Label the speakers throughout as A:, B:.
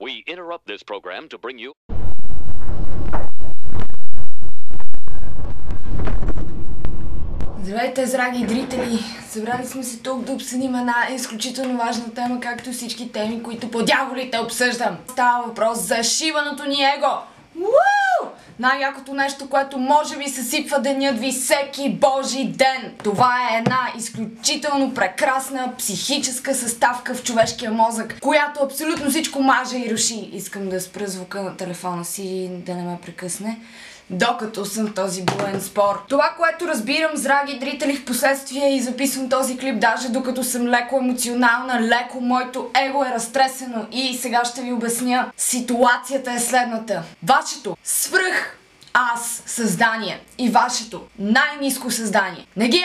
A: We interrupt this program to bring you...
B: Здравейте, драги зрители! Събрали сме се тук да обсъдим една изключително важна тема, както всички теми, които по дяволите обсъждам. Става въпрос за шибаното ни его! Ууу! Най-якото нещо, което може би съсипва денят ви всеки божи ден. Това е една изключително прекрасна психическа съставка в човешкия мозък, която абсолютно всичко маже и руши. Искам да спра звука на телефона си да не ме прекъсне, докато съм в този буен спор. Това, което разбирам, драги зрители, в последствие и записвам този клип, даже докато съм леко емоционална, леко моето его е разтресено и сега ще ви обясня. Ситуацията е следната. Вашето свръх аз създание и вашето най-ниско създание. Не ги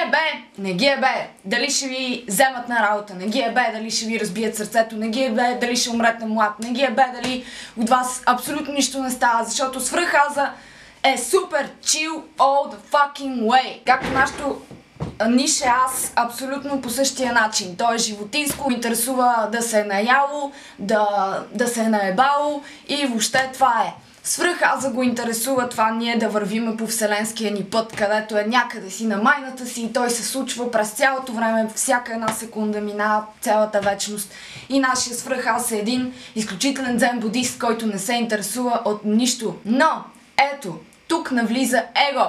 B: е бе, дали ще ви вземат на работа, не ги е бе, дали ще ви разбият сърцето, не ги е бе, дали ще умрете млад, не ги е бе, дали от вас абсолютно нищо не става, защото свръх аза е супер chill all the fucking way. Както нашето нише аз, абсолютно по същия начин. То е животинско, интересува да се е наяло, да се е наебало и въобще това е. Свръх аза го интересува това ние да вървиме по вселенския ни път, където е някъде си на майната си и той се случва през цялото време, всяка една секунда минава цялата вечност. И нашия свръх аз е един изключителен дзен будист, който не се интересува от нищо. Но, ето, тук навлиза его.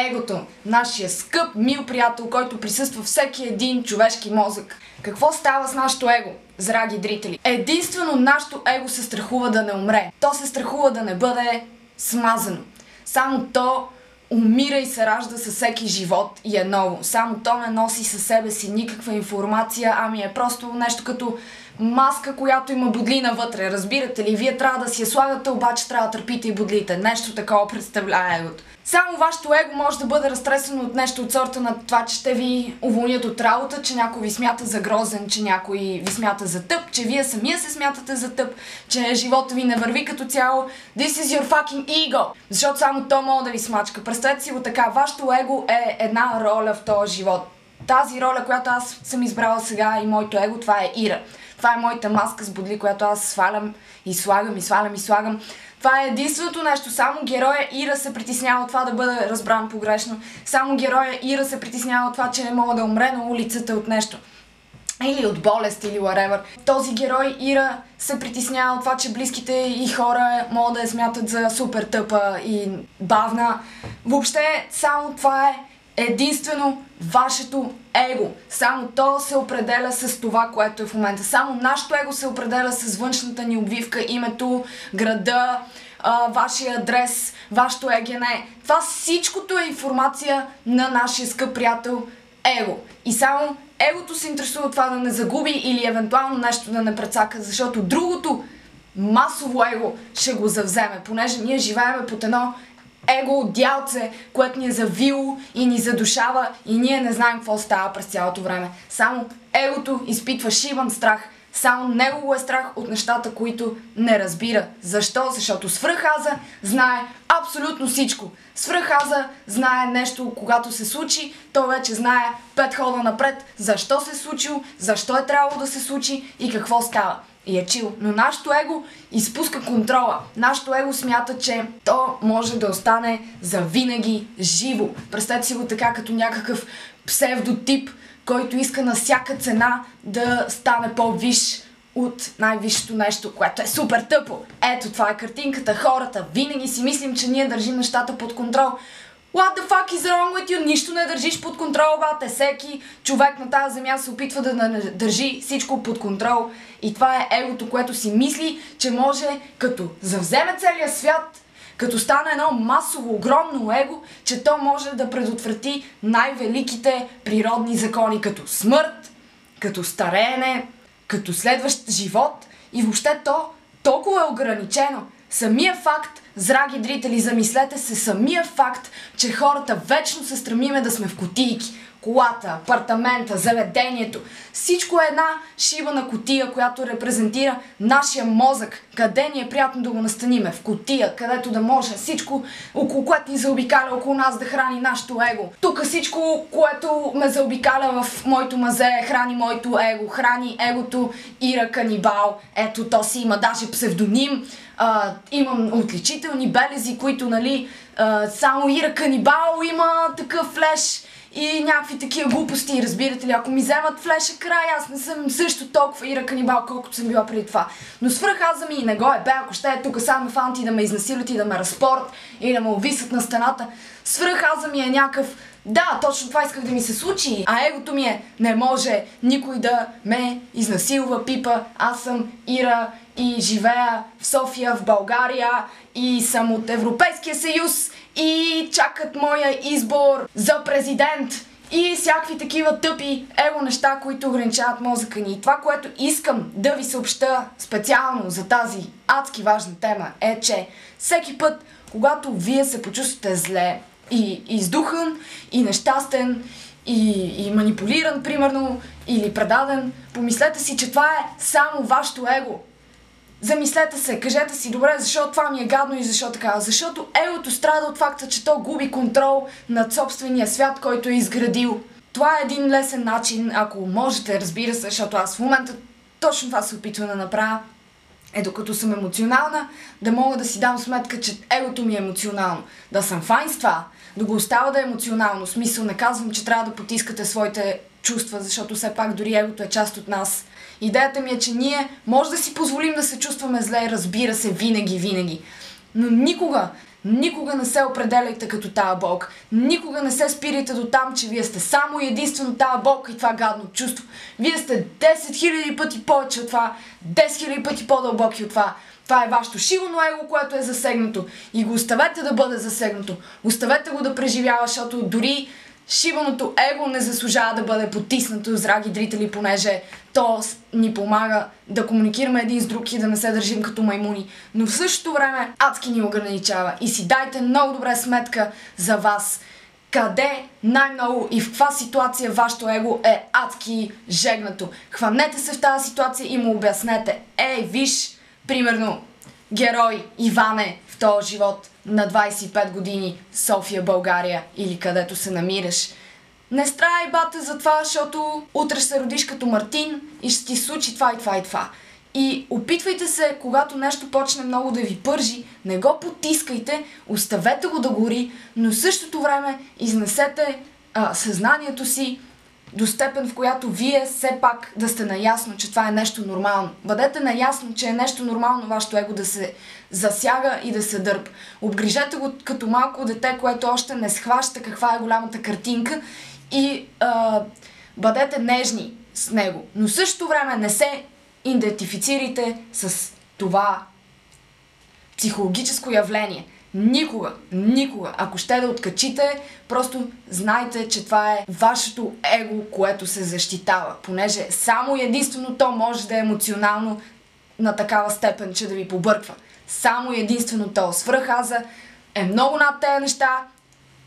B: Егото, нашия скъп, мил приятел, който присъства всеки един човешки мозък. Какво става с нашето его, драги зрители? Единствено нашето его се страхува да не умре. То се страхува да не бъде смазано. Само то умира и се ражда със всеки живот и е ново. Само то не носи със себе си никаква информация, ами е просто нещо като маска, която има бодлина вътре. Разбирате ли? Вие трябва да си я слагате, обаче трябва да търпите и бодлите. Нещо такова представлява егото. Само вашето его може да бъде разтресено от нещо от сорта на това, че ще ви уволнят от работа, че някой ви смята за грозен, че някой ви смята за тъп, че вие самия се смятате за тъп, че живота ви не върви като цяло. This is your fucking ego! Защото само то може да ви смачка. Представете си го така, вашето его е една роля в този живот. Тази роля, която аз съм избрала сега и моето его, това е Ира. Това е моята маска с бодли, която аз свалям и слагам и свалям и слагам. Това е единственото нещо. Само героя Ира се притеснява от това да бъде разбран погрешно. Само героя Ира се притеснява от това, че не мога да умре на улицата от нещо. Или от болест, или whatever. Този герой Ира се притеснява от това, че близките и хора могат да я смятат за супер тъпа и бавна. Въобще, само това е единствено вашето его. Само то се определя с това, което е в момента. Само нашето его се определя с външната ни обвивка, името, града, вашия адрес, вашето ЕГН. Това всичкото е информация на нашия скъп приятел его. И само егото се интересува това да не загуби или евентуално нещо да не прецака, защото другото масово его ще го завземе, понеже ние живеем под едно его дялце, което ни е завило и ни задушава и ние не знаем какво става през цялото време. Само егото изпитва шибан страх. Само него е страх от нещата, които не разбира. Защо? Защото свръхаза знае абсолютно всичко. Свръхаза знае нещо, когато се случи, той вече знае 5 хода напред защо се е случило, защо е трябвало да се случи и какво става. И е чил. Но нашето его изпуска контрола. Нашето его смята, че то може да остане завинаги живо. Представете си го така като някакъв псевдотип, който иска на всяка цена да стане по-виш от най-висшето нещо, което е супер тъпо. Ето, това е картинката. Хората винаги си мислим, че ние държим нещата под контрол. What the fuck is wrong with you? Нищо не държиш под контрол, бате. Всеки човек на тази земя се опитва да не държи всичко под контрол. И това е егото, което си мисли, че може като завземе целия свят, като стане едно масово, огромно его, че то може да предотврати най-великите природни закони, като смърт, като стареене, като следващ живот. И въобще то толкова е ограничено. Самия факт, драги зрители, замислете се, самия факт, че хората вечно се стремиме да сме в кутийки. колата, апартамента, заведението. Всичко е една шибана кутия, която репрезентира нашия мозък. Къде ни е приятно да го настаниме? В кутия, където да може всичко, около което ни заобикаля около нас, да храни нашето его. Тук всичко, което ме заобикаля в моето мазе, храни моето его, храни егото Ира Канибал. Ето, то си има даже псевдоним. Имам отличителни белези, които, нали, само Ира Канибал има такъв флеш и някакви такива глупости, разбирате ли? Ако ми вземат флеша край, аз не съм също толкова Ира Канибал, колкото съм била преди това. Но свръхаза ми и не го е бе, ако ще е тук само фанти и да ме изнасилят и да ме разпорят и да ме увисат на стената. Свръхаза ми е някакъв... Да, точно това исках да ми се случи, а егото ми е: не може никой да ме изнасилва, пипа, аз съм Ира и живея в София, в България и съм от Европейския съюз и чакат моя избор за президент и всякакви такива тъпи его неща, които ограничават мозъка ни. И това, което искам да ви съобща специално за тази адски важна тема, е, че всеки път, когато вие се почувствате зле и издухан, и нещастен, и манипулиран, примерно, или предаден, помислете си, че това е само вашето его. Замислете се, кажете си: добре, защо това ми е гадно и защо така? Защото егото страда от факта, че то губи контрол над собствения свят, който е изградил. Това е един лесен начин, ако можете, разбира се, защото аз в момента точно това се опитвам да направя, е докато съм емоционална, да мога да си дам сметка, че егото ми е емоционално. Да съм файн с това, да го остава да е емоционално. В смисъл, не казвам, че трябва да потискате своите чувства, защото все пак дори егото е част от нас. Идеята ми е, че ние може да си позволим да се чувстваме зле, разбира се, винаги. Но никога не се определяйте като тая болка. Никога не се спирайте до там, че вие сте само и единствено тая болка и това гадно чувство. Вие сте 10 000 пъти повече от това, 10 000 пъти по-дълбоки от това. Това е вашето шибано его, което е засегнато. И го оставете да бъде засегнато. Оставете го да преживява, защото дори шибаното его не заслужава да бъде потиснато, драги зрители, понеже то ни помага да комуникираме един с друг и да не се държим като маймуни. Но в същото време адски ни ограничава. И си дайте много добре сметка за вас. Къде най-много и в каква ситуация вашето его е адски жегнато. Хванете се в тази ситуация и му обяснете: ей, виж, примерно, герой Иване в този живот на 25 години, София, България или където се намираш. Не страдай, бате, за това, защото утре ще се родиш като Мартин и ще ти случи това и това и това. И опитвайте се, когато нещо почне много да ви пържи, не го потискайте, оставете го да гори, но в същото време изнесете съзнанието си до степен, в която вие все пак да сте наясно, че това е нещо нормално. Бъдете наясно, че е нещо нормално вашето его да се засяга и да се дърпа. Обгрижете го като малко дете, което още не схваща каква е голямата картинка и бъдете нежни с него. Но в същото време не се идентифицирайте с това психологическо явление. Никога, ако ще да откачите, просто знайте, че това е вашето его, което се защитава, понеже само и единствено то може да е емоционално на такава степен, че да ви побърква. Само и единствено то. Свръхаза е много над тези неща,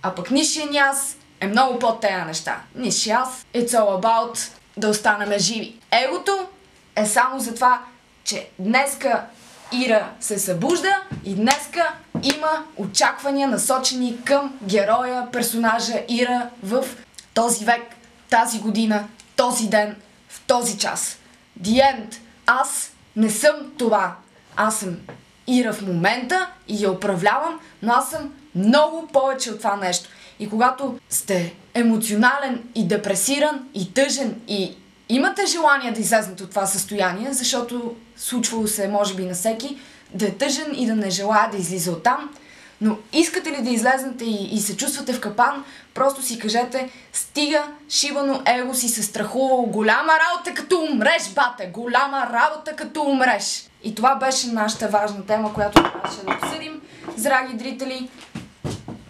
B: а пък нисшия ни аз е много под тези неща. Нисшия аз, it's all about да останем живи. Егото е само за това, че днеска Ира се събужда и днеска има очаквания насочени към героя, персонажа Ира в този век, тази година, този ден, в този час. The end. Аз не съм това. Аз съм Ира в момента и я управлявам, но аз съм много повече от това нещо. И когато сте емоционален и депресиран и тъжен и имате желание да излезнете от това състояние, защото случвало се може би на всеки да е тъжен и да не желая да излиза оттам, но искате ли да излезнете и се чувствате в капан, просто си кажете: стига, шибано его си се страхувал, голяма работа като умреш, бате, голяма работа като умреш. И това беше нашата важна тема, която трябваше да обсъдим, драги зрители.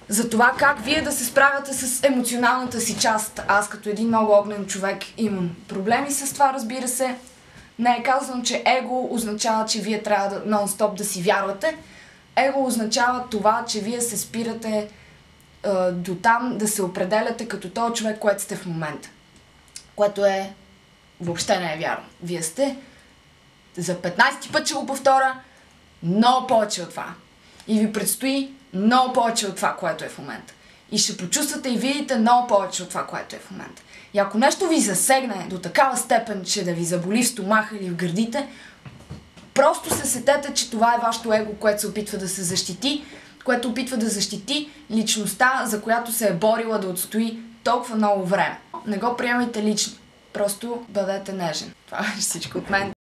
B: За това как вие да се справяте с емоционалната си част. Аз като един много огнен човек имам проблеми с това, разбира се. Не е казано, че его означава, че вие трябва да нон-стоп да си вярвате. Его означава това, че вие се спирате до там да се определяте като този човек, което сте в момента. Което въобще не е вярно. Вие сте, за 15-ти път ще го повторя, много повече от това. И ви предстои много повече от това, което е в момента. И ще почувствате и видите много повече от това, което е в момента. И ако нещо ви засегне до такава степен, че да ви заболи в стомаха или в гърдите, просто се сетете, че това е вашето его, което се опитва да се защити, което опитва да защити личността, за която се е борила да отстои толкова много време. Не го приемайте лично. Просто бъдете нежен. Това е всичко от мен.